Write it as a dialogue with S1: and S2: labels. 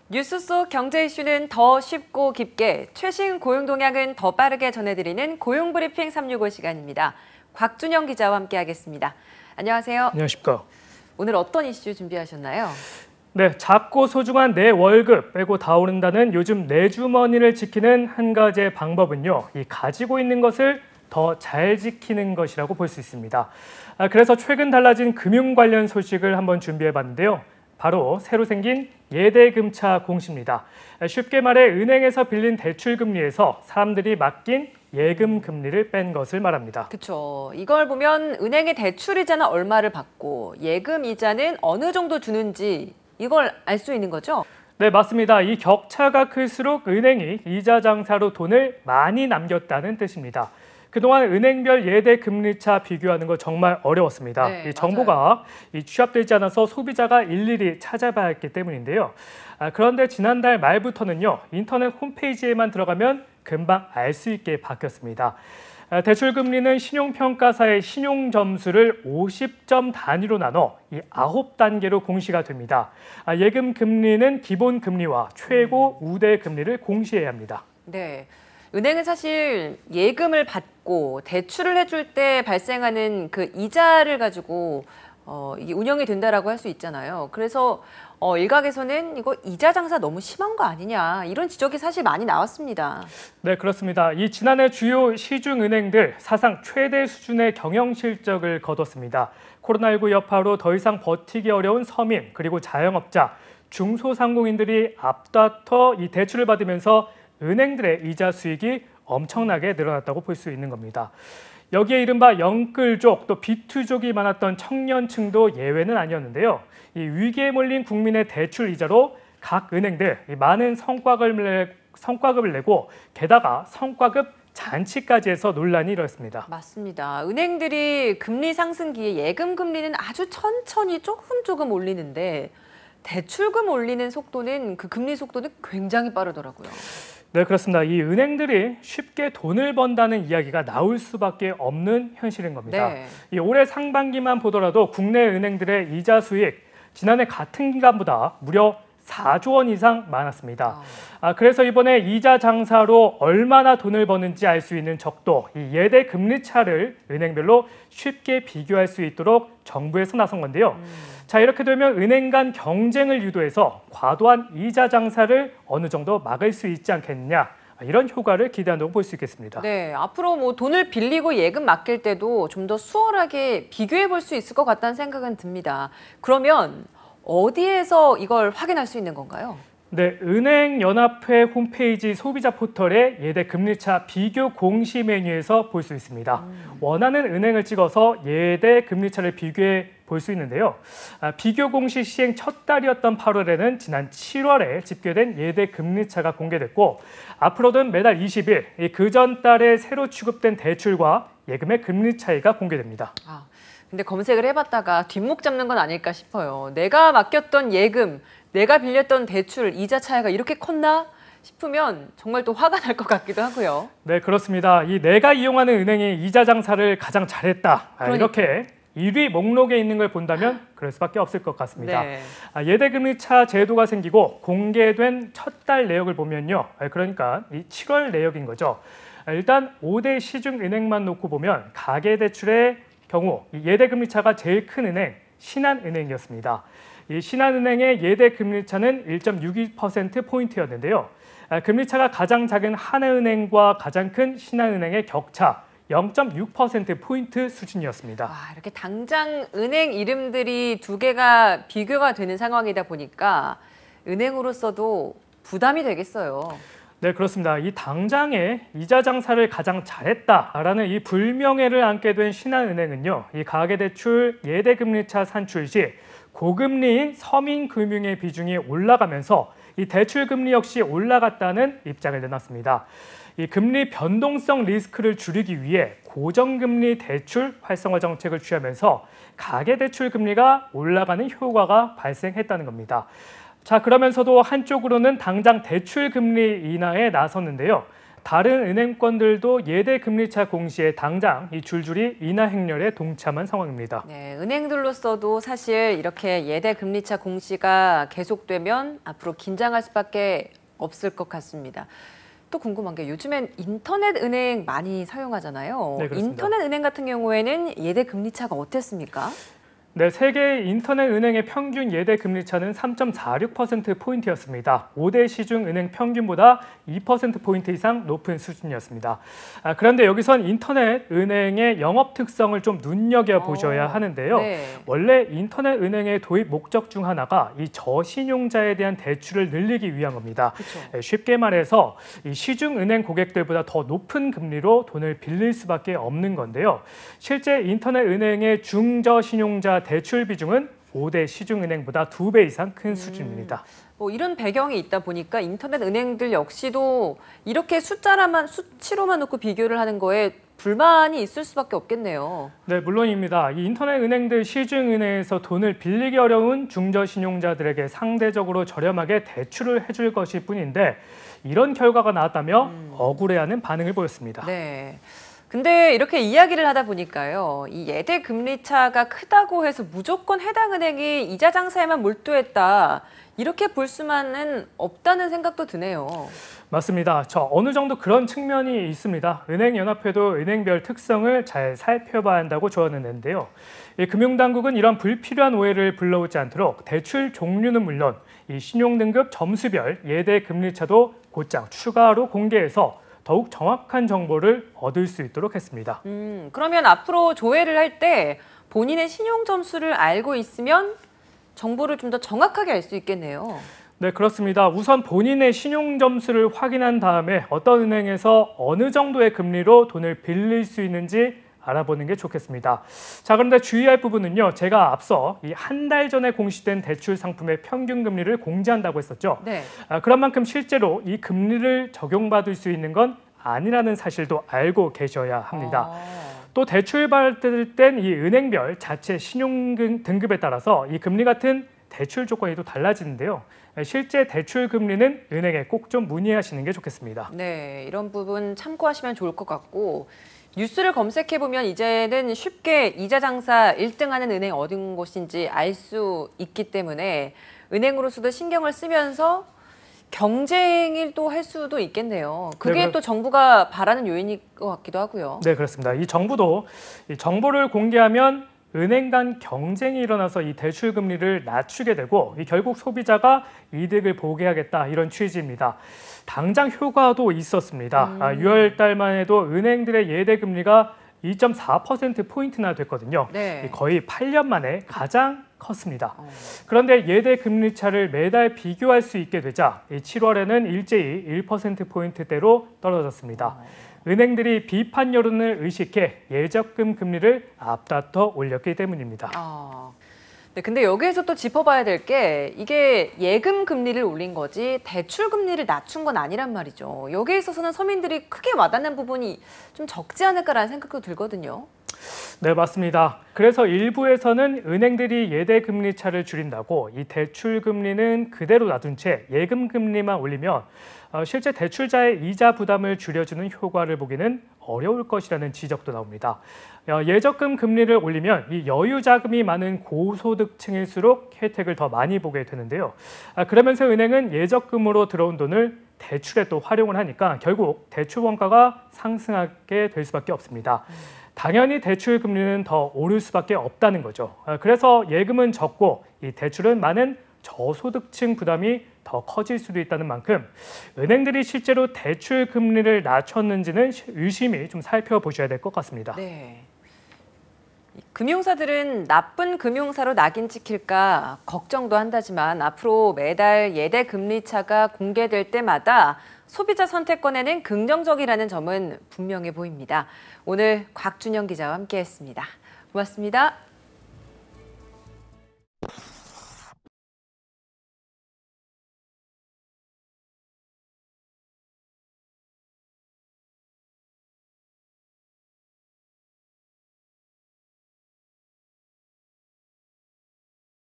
S1: 뉴스 속 경제 이슈는 더 쉽고 깊게, 최신 고용 동향은 더 빠르게 전해드리는 고용브리핑 365 시간입니다. 곽준영 기자와 함께하겠습니다. 안녕하세요.
S2: 안녕하십니까.
S1: 오늘 어떤 이슈 준비하셨나요?
S2: 네, 작고 소중한 내 월급 빼고 다 오른다는 요즘 내 주머니를 지키는 한 가지의 방법은요, 이 가지고 있는 것을 더 잘 지키는 것이라고 볼 수 있습니다. 그래서 최근 달라진 금융 관련 소식을 한번 준비해봤는데요. 바로 새로 생긴 예대금차 공시입니다. 쉽게 말해 은행에서 빌린 대출 금리에서 사람들이 맡긴 예금 금리를 뺀 것을 말합니다.
S1: 그렇죠. 이걸 보면 은행의 대출 이자는 얼마를 받고 예금 이자는 어느 정도 주는지 이걸 알 수 있는 거죠?
S2: 네, 맞습니다. 이 격차가 클수록 은행이 이자 장사로 돈을 많이 남겼다는 뜻입니다. 그동안 은행별 예대 금리차 비교하는 거 정말 어려웠습니다.
S1: 네,
S2: 이 정보가 취합되지 않아서 소비자가 일일이 찾아봐야 했기 때문인데요. 그런데 지난달 말부터는요, 인터넷 홈페이지에만 들어가면 금방 알 수 있게 바뀌었습니다. 대출 금리는 신용평가사의 신용 점수를 50점 단위로 나눠 이 9단계로 공시가 됩니다. 예금 금리는 기본 금리와 최고 우대 금리를 공시해야 합니다.
S1: 네. 은행은 사실 예금을 받고 대출을 해줄 때 발생하는 그 이자를 가지고 이게 운영이 된다라고 할 수 있잖아요. 그래서 일각에서는 이거 이자 장사 너무 심한 거 아니냐 이런 지적이 사실 많이 나왔습니다.
S2: 네, 그렇습니다. 이 지난해 주요 시중은행들 사상 최대 수준의 경영 실적을 거뒀습니다. 코로나19 여파로 더 이상 버티기 어려운 서민 그리고 자영업자, 중소상공인들이 앞다퉈 이 대출을 받으면서 은행들의 이자 수익이 엄청나게 늘어났다고 볼 수 있는 겁니다. 여기에 이른바 영끌족 또 비투족이 많았던 청년층도 예외는 아니었는데요. 이 위기에 몰린 국민의 대출 이자로 각 은행들 많은 성과급을 내고 게다가 성과급 잔치까지 해서 논란이 일었습니다.
S1: 맞습니다. 은행들이 금리 상승기에 예금 금리는 아주 천천히 조금 올리는데 대출금 올리는 속도는 그 금리 속도는 굉장히 빠르더라고요.
S2: 네, 그렇습니다. 이 은행들이 쉽게 돈을 번다는 이야기가 나올 수밖에 없는 현실인 겁니다.
S1: 네.
S2: 이 올해 상반기만 보더라도 국내 은행들의 이자 수익 지난해 같은 기간보다 무려 4조 원 이상 많았습니다. 그래서 이번에 이자 장사로 얼마나 돈을 버는지 알 수 있는 적도, 이 예대 금리 차를 은행별로 쉽게 비교할 수 있도록 정부에서 나선 건데요. 자, 이렇게 되면 은행 간 경쟁을 유도해서 과도한 이자 장사를 어느 정도 막을 수 있지 않겠느냐, 이런 효과를 기대한다고 볼 수 있겠습니다.
S1: 네, 앞으로 뭐 돈을 빌리고 예금 맡길 때도 좀 더 수월하게 비교해 볼 수 있을 것 같다는 생각은 듭니다. 그러면 어디에서 이걸 확인할 수 있는 건가요?
S2: 네, 은행연합회 홈페이지 소비자 포털의 예대 금리차 비교 공시 메뉴에서 볼 수 있습니다. 원하는 은행을 찍어서 예대 금리차를 비교해 볼 수 있는데요. 비교 공시 시행 첫 달이었던 8월에는 지난 7월에 집계된 예대 금리차가 공개됐고 앞으로는 매달 20일 그 전 달에 새로 취급된 대출과 예금의 금리 차이가 공개됩니다.
S1: 근데 검색을 해봤다가 뒷목 잡는 건 아닐까 싶어요. 내가 맡겼던 예금, 내가 빌렸던 대출, 이자 차이가 이렇게 컸나 싶으면 정말 또 화가 날 것 같기도 하고요.
S2: 네, 그렇습니다. 이 내가 이용하는 은행이 이자 장사를 가장 잘했다. 이렇게 1위 목록에 있는 걸 본다면 그럴 수밖에 없을 것 같습니다.
S1: 네.
S2: 예대금리차 제도가 생기고 공개된 첫 달 내역을 보면요. 그러니까 이 7월 내역인 거죠. 일단 5대 시중은행만 놓고 보면 가계대출의 경우 이 예대금리차가 제일 큰 은행 신한은행이었습니다. 이 신한은행의 예대금리차는 1.62%포인트였는데요. 금리차가 가장 작은 하나은행과 가장 큰 신한은행의 격차 0.6%포인트 수준이었습니다.
S1: 이렇게 당장 은행 이름들이 두 개가 비교가 되는 상황이다 보니까 은행으로서도 부담이 되겠어요.
S2: 네, 그렇습니다. 이 당장에 이자 장사를 가장 잘했다라는 이 불명예를 안게 된 신한은행은요, 이 가계대출 예대금리차 산출 시 고금리인 서민금융의 비중이 올라가면서 이 대출금리 역시 올라갔다는 입장을 내놨습니다. 이 금리 변동성 리스크를 줄이기 위해 고정금리 대출 활성화 정책을 취하면서 가계대출 금리가 올라가는 효과가 발생했다는 겁니다. 자, 그러면서도 한쪽으로는 당장 대출 금리 인하에 나섰는데요. 다른 은행권들도 예대 금리차 공시에 당장 이 줄줄이 인하 행렬에 동참한 상황입니다.
S1: 네, 은행들로서도 사실 이렇게 예대 금리차 공시가 계속되면 앞으로 긴장할 수밖에 없을 것 같습니다. 또 궁금한 게 요즘엔 인터넷 은행 많이 사용하잖아요.
S2: 네, 그렇습니다.
S1: 인터넷 은행 같은 경우에는 예대 금리차가 어땠습니까?
S2: 네, 세계 인터넷 은행의 평균 예대 금리 차는 3.46%포인트였습니다. 5대 시중 은행 평균보다 2%포인트 이상 높은 수준이었습니다. 그런데 여기선 인터넷 은행의 영업 특성을 좀 눈여겨보셔야 하는데요.
S1: 네.
S2: 원래 인터넷 은행의 도입 목적 중 하나가 이 저신용자에 대한 대출을 늘리기 위한 겁니다.
S1: 그렇죠.
S2: 쉽게 말해서 이 시중 은행 고객들보다 더 높은 금리로 돈을 빌릴 수밖에 없는 건데요. 실제 인터넷 은행의 중저신용자 대출 비중은 5대 시중은행보다 2배 이상 큰 수준입니다.
S1: 뭐 이런 배경이 있다 보니까 인터넷 은행들 역시도 이렇게 수치로만 놓고 비교를 하는 거에 불만이 있을 수밖에 없겠네요.
S2: 네, 물론입니다. 이 인터넷 은행들 시중은행에서 돈을 빌리기 어려운 중저신용자들에게 상대적으로 저렴하게 대출을 해줄 것일 뿐인데 이런 결과가 나왔다며 억울해하는 반응을 보였습니다.
S1: 네. 근데 이렇게 이야기를 하다 보니까요. 이 예대 금리 차가 크다고 해서 무조건 해당 은행이 이자 장사에만 몰두했다. 이렇게 볼 수만은 없다는 생각도 드네요.
S2: 맞습니다. 어느 정도 그런 측면이 있습니다. 은행연합회도 은행별 특성을 잘 살펴봐야 한다고 조언했는데요. 금융당국은 이런 불필요한 오해를 불러오지 않도록 대출 종류는 물론 이 신용등급 점수별 예대 금리차도 곧장 추가로 공개해서 더욱 정확한 정보를 얻을 수 있도록 했습니다.
S1: 그러면 앞으로 조회를 할 때 본인의 신용 점수를 알고 있으면 정보를 좀 더 정확하게 알 수 있겠네요.
S2: 네, 그렇습니다. 우선 본인의 신용 점수를 확인한 다음에 어떤 은행에서 어느 정도의 금리로 돈을 빌릴 수 있는지 알아보는 게 좋겠습니다. 자, 그런데 주의할 부분은요. 제가 앞서 이 한 달 전에 공시된 대출 상품의 평균 금리를 공지한다고 했었죠.
S1: 네.
S2: 그런 만큼 실제로 이 금리를 적용받을 수 있는 건 아니라는 사실도 알고 계셔야 합니다. 또 대출 받을 땐 이 은행별 자체 신용 등급에 따라서 이 금리 같은 대출 조건이 또 달라지는데요. 실제 대출 금리는 은행에 꼭 좀 문의하시는 게 좋겠습니다.
S1: 네, 이런 부분 참고하시면 좋을 것 같고 뉴스를 검색해보면 이제는 쉽게 이자 장사 1등하는 은행 어딘 곳인지 알 수 있기 때문에 은행으로서도 신경을 쓰면서 경쟁을 또 할 수도 있겠네요. 그게
S2: 네,
S1: 또 정부가 바라는 요인일 것 같기도 하고요.
S2: 네, 그렇습니다. 이 정부도 이 정보를 공개하면 은행 간 경쟁이 일어나서 이 대출 금리를 낮추게 되고 결국 소비자가 이득을 보게 하겠다 이런 취지입니다. 당장 효과도 있었습니다. 6월 달만 해도 은행들의 예대 금리가 2.4%포인트나 됐거든요.
S1: 네.
S2: 거의 8년 만에 가장 컸습니다. 그런데 예대 금리 차를 매달 비교할 수 있게 되자 7월에는 일제히 1%포인트대로 떨어졌습니다. 은행들이 비판 여론을 의식해 예적금 금리를 앞다퉈 올렸기 때문입니다.
S1: 네, 근데 여기에서 또 짚어봐야 될 게 이게 예금 금리를 올린 거지 대출 금리를 낮춘 건 아니란 말이죠. 여기에 있어서는 서민들이 크게 와닿는 부분이 좀 적지 않을까라는 생각도 들거든요.
S2: 네, 맞습니다. 그래서 일부에서는 은행들이 예대 금리 차를 줄인다고 이 대출 금리는 그대로 놔둔 채 예금 금리만 올리면 실제 대출자의 이자 부담을 줄여주는 효과를 보기는 어려울 것이라는 지적도 나옵니다. 예적금 금리를 올리면 이 여유 자금이 많은 고소득층일수록 혜택을 더 많이 보게 되는데요. 그러면서 은행은 예적금으로 들어온 돈을 대출에 또 활용을 하니까 결국 대출 원가가 상승하게 될 수밖에 없습니다. 당연히 대출 금리는 더 오를 수밖에 없다는 거죠. 그래서 예금은 적고 이 대출은 많은 저소득층 부담이 더 커질 수도 있다는 만큼 은행들이 실제로 대출 금리를 낮췄는지는 유심히 좀 살펴보셔야 될 것 같습니다.
S1: 네. 금융사들은 나쁜 금융사로 낙인 찍힐까 걱정도 한다지만 앞으로 매달 예대 금리 차가 공개될 때마다 소비자 선택권에는 긍정적이라는 점은 분명해 보입니다. 오늘 곽준영 기자와 함께했습니다. 고맙습니다.